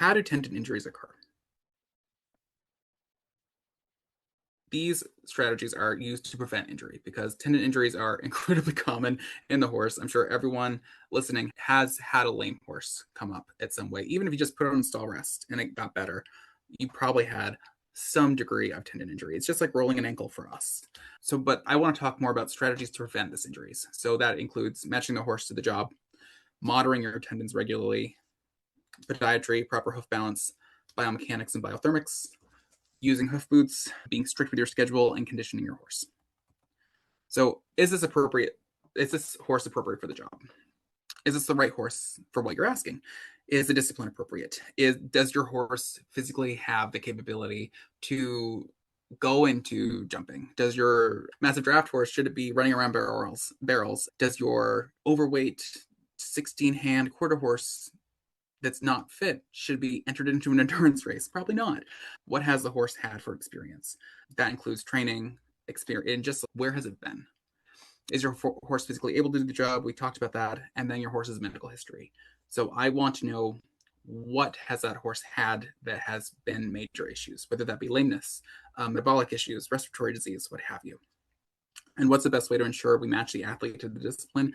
how do tendon injuries occur? These strategies are used to prevent injury because tendon injuries are incredibly common in the horse. I'm sure everyone listening has had a lame horse come up at some way. Even if you just put it on stall rest and it got better, you probably had some degree of tendon injury. It's just like rolling an ankle for us. So, but I want to talk more about strategies to prevent this injuries. So that includes matching the horse to the job, monitoring your tendons regularly, podiatry, proper hoof balance, biomechanics and biothermics, using hoof boots, being strict with your schedule, and conditioning your horse. So, is this appropriate? Is this horse appropriate for the job? Is this the right horse for what you're asking? Is the discipline appropriate? Does your horse physically have the capability to go into jumping? Does your massive draft horse, should it be running around barrels? Does your overweight 16 hand quarter horse that's not fit should be entered into an endurance race? Probably not. What has the horse had for experience? That includes training, experience, and just where has it been? Is your horse physically able to do the job? We talked about that. And then your horse's medical history. So I want to know, what has that horse had that has been major issues, whether that be lameness, metabolic issues, respiratory disease, what have you. And what's the best way to ensure we match the athlete to the discipline?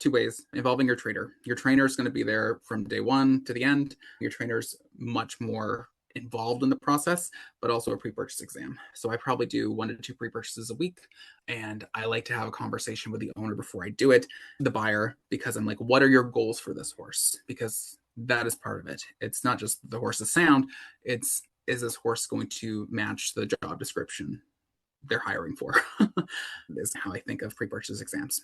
Two ways: involving your trainer. Your trainer is going to be there from day one to the end. Your trainer's much more involved in the process, but also a pre-purchase exam. So I probably do 1 to 2 pre-purchases a week. And I like to have a conversation with the owner before I do it, the buyer, because I'm like, what are your goals for this horse? Because that is part of it. It's not just the horse's sound. It's, is this horse going to match the job description they're hiring for? Is how I think of pre-purchase exams.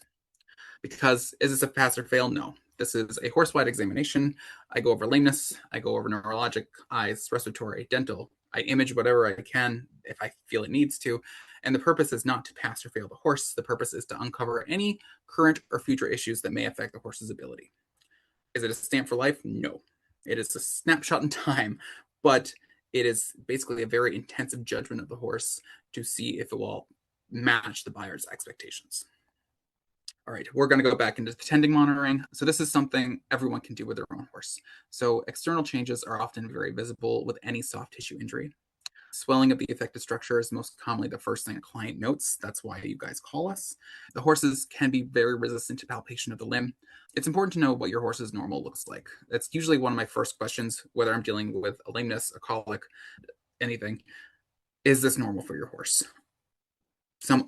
Because is this a pass or fail? No. This is a horse-wide examination. I go over lameness, I go over neurologic, eyes, respiratory, dental. I image whatever I can if I feel it needs to. And the purpose is not to pass or fail the horse. The purpose is to uncover any current or future issues that may affect the horse's ability. Is it a stamp for life? No. It is a snapshot in time, but it is basically a very intensive judgment of the horse to see if it will match the buyer's expectations. All right, we're going to go back into tendon monitoring. So this is something everyone can do with their own horse. So external changes are often very visible with any soft tissue injury. Swelling of the affected structure is most commonly the first thing a client notes. That's why you guys call us. The horses can be very resistant to palpation of the limb. It's important to know what your horse's normal looks like. That's usually one of my first questions, whether I'm dealing with a lameness, a colic, anything. Is this normal for your horse?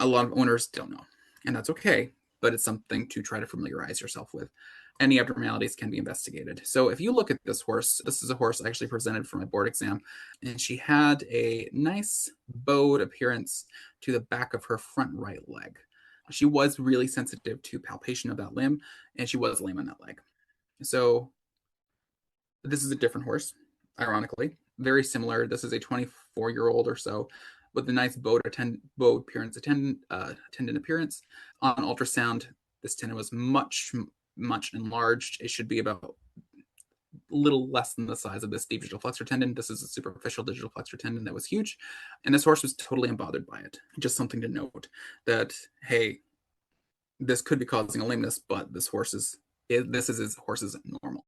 A lot of owners don't know, and that's okay, but it's something to try to familiarize yourself with. Any abnormalities can be investigated. So if you look at this is a horse I actually presented for my board exam, and she had a nice bowed appearance to the back of her front right leg. She was really sensitive to palpation of that limb, and she was lame on that leg. So this is a different horse, ironically. Very similar. This is a 24-year-old or so with a nice bowed appearance, tendon appearance. On ultrasound, this tendon was much enlarged. It should be about a little less than the size of this deep digital flexor tendon. This is a superficial digital flexor tendon that was huge. And this horse was totally unbothered by it. Just something to note that, hey, this could be causing a lameness, but this is his horse's normal.